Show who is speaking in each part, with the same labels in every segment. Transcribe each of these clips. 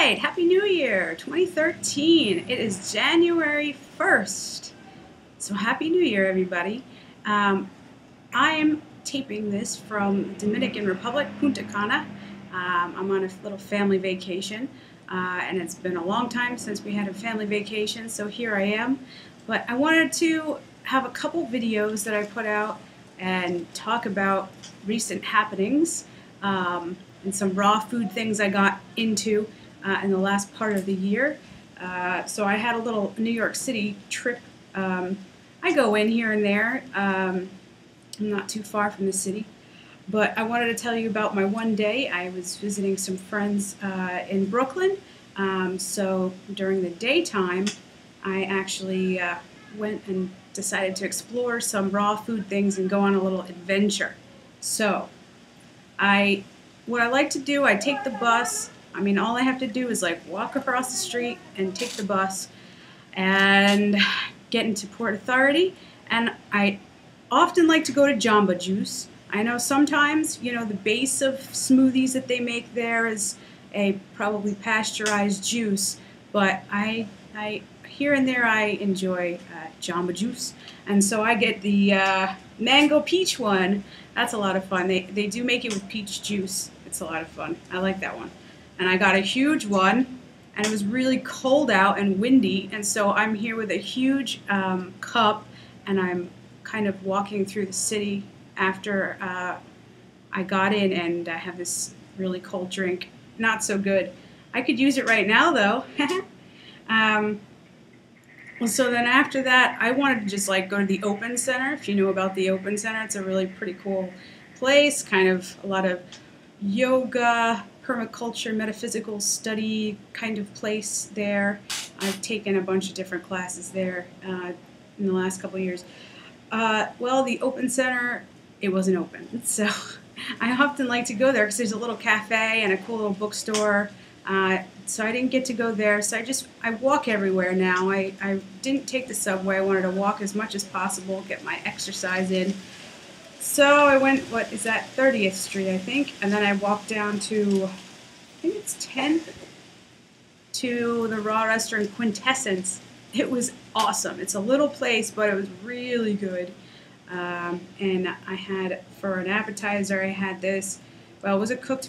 Speaker 1: right, Happy New Year 2013. It is January 1st. So Happy New Year, everybody. I'm taping this from Dominican Republic, Punta Cana. I'm on a little family vacation, and it's been a long time since we had a family vacation, so here I am. But I wanted to have a couple videos that I put out and talk about recent happenings and some raw food things I got into in the last part of the year. So I had a little New York City trip. I go in here and there. I'm not too far from the city. But I wanted to tell you about my one day. I was visiting some friends in Brooklyn. So during the daytime, I actually went and decided to explore some raw food things and go on a little adventure. So what I like to do, I take the bus. I mean, all I have to do is like walk across the street and take the bus and get into Port Authority. And I often like to go to Jamba Juice. I know sometimes, you know, the base of smoothies that they make there is a probably pasteurized juice, but I here and there I enjoy Jamba Juice, and so I get the mango peach one. That's a lot of fun. They do make it with peach juice. It's a lot of fun. I like that one. And I got a huge one, and it was really cold out and windy, and so I'm here with a huge cup, and I'm kind of walking through the city after I got in, and I have this really cold drink. Not so good. I could use it right now, though. Well, so then after that, I wanted to just like go to the Open Center. If you know about the Open Center, it's a really pretty cool place, kind of a lot of yoga, permaculture, metaphysical study kind of place there. I've taken a bunch of different classes there in the last couple of years. Well, the Open Center, it wasn't open, so I often like to go there because there's a little cafe and a cool little bookstore. So I didn't get to go there, so I walk everywhere now. I didn't take the subway. I wanted to walk as much as possible, get my exercise in. So I went, what is that, 30th Street, I think, and then I walked down to, I think it's 10th, to the raw restaurant Quintessence. It was awesome. It's a little place, but it was really good. And I had, for an appetizer, I had this, well, it was a cooked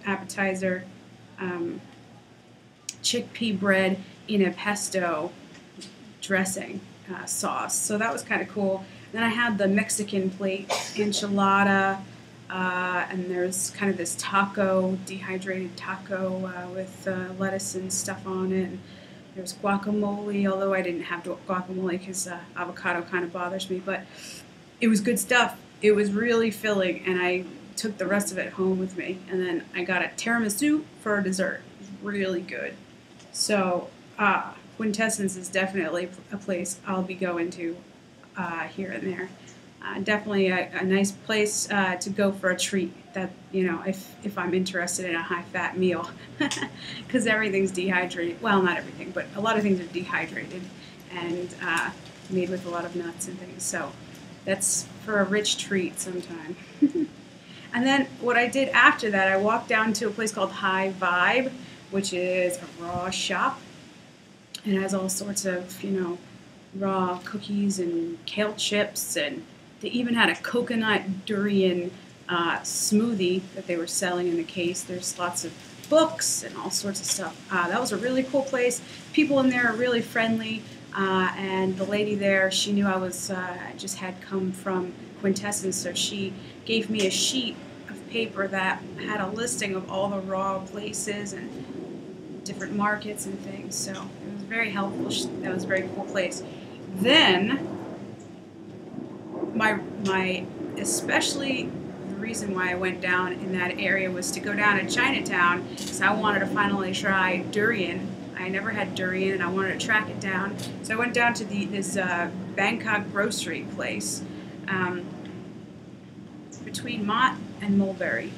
Speaker 1: appetizer, chickpea bread in a pesto dressing sauce. So that was kind of cool. Then I had the Mexican plate, enchilada, and there's kind of this taco, dehydrated taco with lettuce and stuff on it. And there's guacamole, although I didn't have guacamole because avocado kind of bothers me, but it was good stuff. It was really filling, and I took the rest of it home with me. And then I got a tiramisu for dessert. It was really good. So Quintessence is definitely a place I'll be going to here and there. Definitely a nice place to go for a treat. That, you know, if I'm interested in a high-fat meal, because everything's dehydrated. Well, not everything, but a lot of things are dehydrated and made with a lot of nuts and things. So that's for a rich treat sometime. And then what I did after that, I walked down to a place called High Vibe, which is a raw shop. It has all sorts of, you know, raw cookies and kale chips, and they even had a coconut durian smoothie that they were selling in the case. There's lots of books and all sorts of stuff. That was a really cool place. People in there are really friendly, and the lady there, she knew I was just had come from Quintessence, so she gave me a sheet of paper that had a listing of all the raw places and different markets and things. So it was very helpful. That was a very cool place. Then especially the reason why I went down in that area was to go down to Chinatown, because I wanted to finally try durian. I never had durian, and I wanted to track it down. So I went down to this Bangkok grocery place between Mott and Mulberry.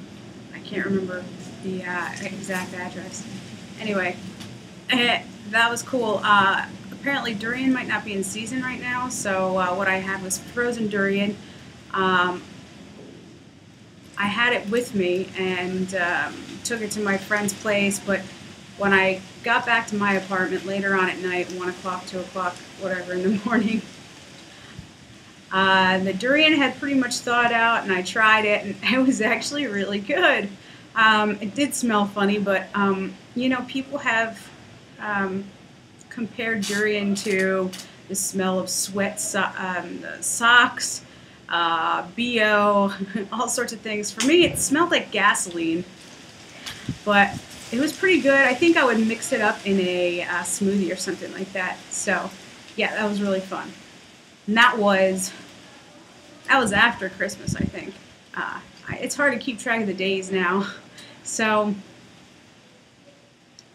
Speaker 1: I can't remember the exact address. Anyway, that was cool. Apparently durian might not be in season right now, so what I had was frozen durian. I had it with me and took it to my friend's place, but when I got back to my apartment later on at night, 1 o'clock, 2 o'clock, whatever in the morning, the durian had pretty much thawed out, and I tried it, and it was actually really good. It did smell funny, but you know, people have compared durian to the smell of sweat socks, BO, all sorts of things. For me, it smelled like gasoline, but it was pretty good. I think I would mix it up in a smoothie or something like that. So, yeah, that was really fun. And that was after Christmas, I think. It's hard to keep track of the days now. So,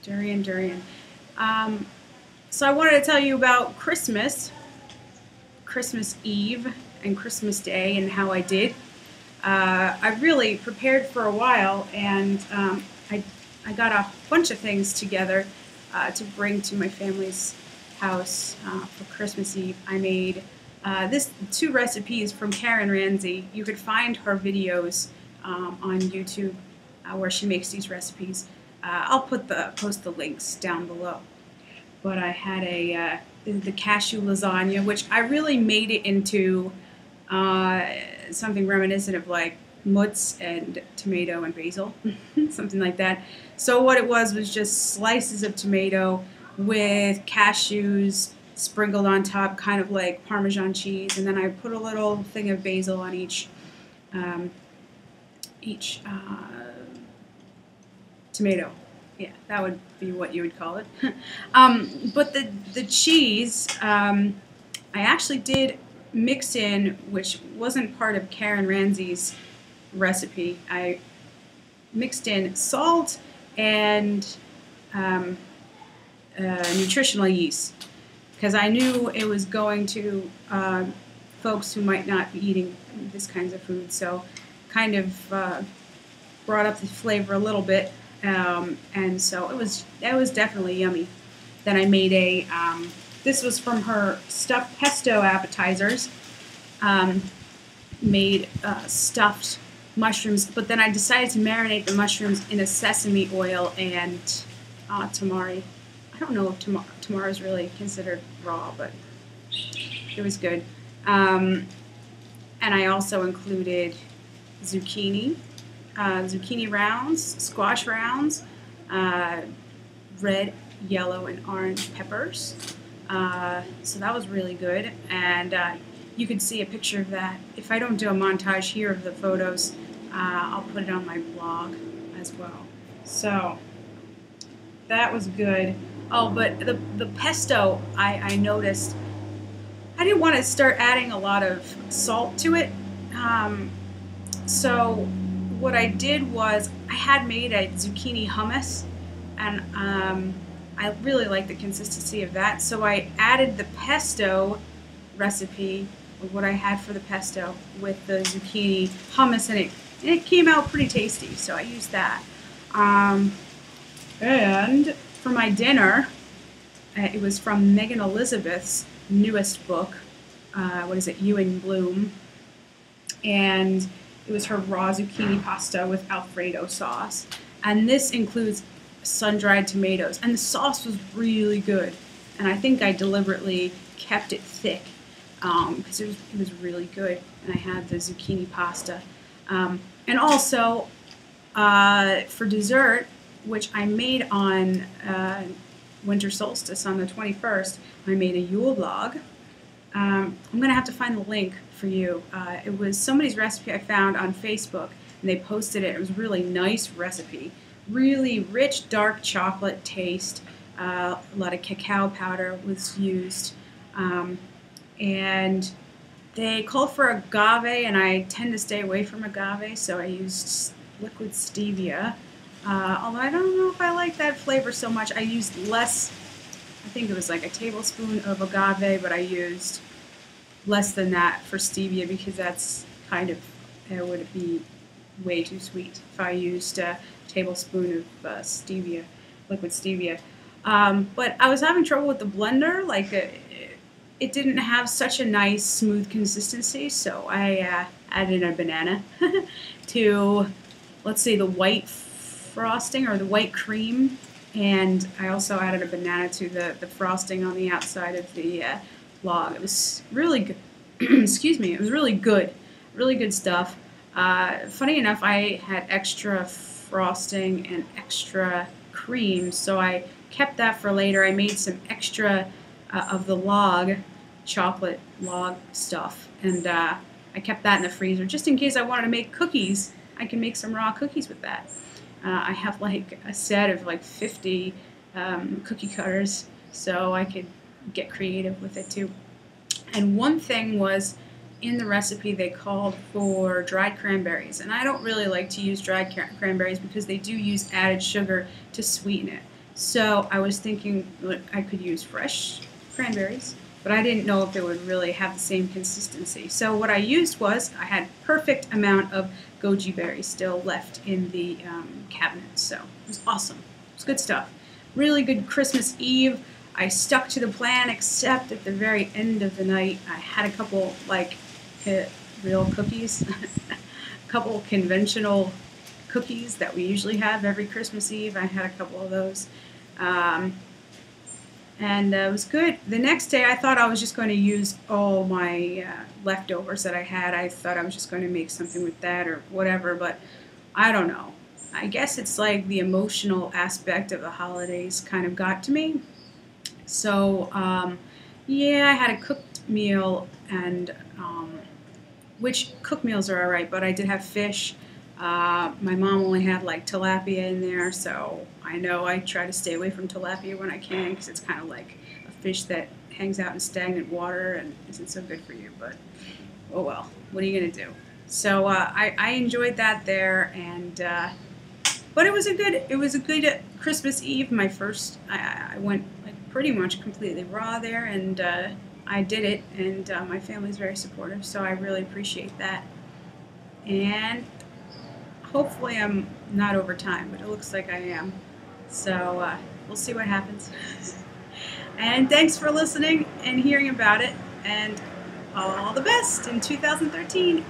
Speaker 1: durian. So I wanted to tell you about Christmas Eve and Christmas Day and how I did. I really prepared for a while, and I got a bunch of things together to bring to my family's house for Christmas Eve. I made two recipes from Karen Ranzi. You could find her videos on YouTube where she makes these recipes. I'll post the links down below. But I had the cashew lasagna, which I really made it into something reminiscent of like mutz and tomato and basil, something like that. So what it was just slices of tomato with cashews sprinkled on top, kind of like Parmesan cheese, and then I put a little thing of basil on each tomato. Yeah, that would be what you would call it. But the cheese, I actually did mix in, which wasn't part of Karen Ranzi's recipe. I mixed in salt and nutritional yeast, because I knew it was going to folks who might not be eating this kinds of food. So kind of brought up the flavor a little bit. And so it was definitely yummy. Then I made this was from her stuffed pesto appetizers, made stuffed mushrooms, but then I decided to marinate the mushrooms in a sesame oil and tamari. I don't know if tamari is really considered raw, but it was good. And I also included zucchini rounds, squash rounds, red, yellow, and orange peppers. So that was really good, and you could see a picture of that. If I don't do a montage here of the photos, I'll put it on my blog as well. So that was good. Oh, but the pesto, I noticed I didn't want to start adding a lot of salt to it. So what I did was I had made a zucchini hummus, and I really like the consistency of that. So I added the pesto recipe, or what I had for the pesto, with the zucchini hummus in it. And it came out pretty tasty, so I used that. And for my dinner, it was from Megan Elizabeth's newest book, what is it, You in Bloom, and it was her raw zucchini pasta with Alfredo sauce, and this includes sun-dried tomatoes, and the sauce was really good, and I think I deliberately kept it thick because it was really good, and I had the zucchini pasta, and also for dessert, which I made on winter solstice on the 21st, I made a Yule log. I'm going to have to find the link for you. It was somebody's recipe I found on Facebook, and they posted it. It was a really nice recipe. Really rich, dark chocolate taste. A lot of cacao powder was used. And they called for agave, and I tend to stay away from agave, so I used liquid stevia. Although I don't know if I like that flavor so much. I used less. I think it was like a tablespoon of agave, but I used less than that for stevia because that's kind of, it would be way too sweet if I used a tablespoon of stevia, liquid stevia. But I was having trouble with the blender, like it didn't have such a nice smooth consistency, so I added a banana to, let's say, the white frosting or the white cream And I also added a banana to the frosting on the outside of the log. It was really good. Excuse me. It was really good stuff. Funny enough, I had extra frosting and extra cream, so I kept that for later. I made some extra of the log, chocolate log stuff, and I kept that in the freezer just in case I wanted to make cookies. I can make some raw cookies with that. I have like a set of like 50 cookie cutters, so I could get creative with it too. And one thing was, in the recipe they called for dried cranberries, and I don't really like to use dried cranberries because they do use added sugar to sweeten it. So I was thinking I could use fresh cranberries, but I didn't know if it would really have the same consistency. So what I used was, I had perfect amount of goji berries still left in the cabinet, so it was awesome. It was good stuff. Really good Christmas Eve. I stuck to the plan, except at the very end of the night, I had a couple like real cookies, a couple conventional cookies that we usually have every Christmas Eve. I had a couple of those. And it was good. The next day, I thought I was just going to use all my leftovers that I had. I thought I was just going to make something with that or whatever, but I don't know. I guess it's like the emotional aspect of the holidays kind of got to me. So, yeah, I had a cooked meal, and which cooked meals are all right, but I did have fish. My mom only had like tilapia in there, so I know I try to stay away from tilapia when I can, because it's kind of like a fish that hangs out in stagnant water and isn't so good for you, but oh well, what are you going to do? So I enjoyed that there, and but it was a good Christmas Eve. My first, I went like pretty much completely raw there, and I did it, and my family's very supportive, so I really appreciate that. And hopefully I'm not over time, but it looks like I am. So we'll see what happens. And thanks for listening and hearing about it, and all the best in 2013.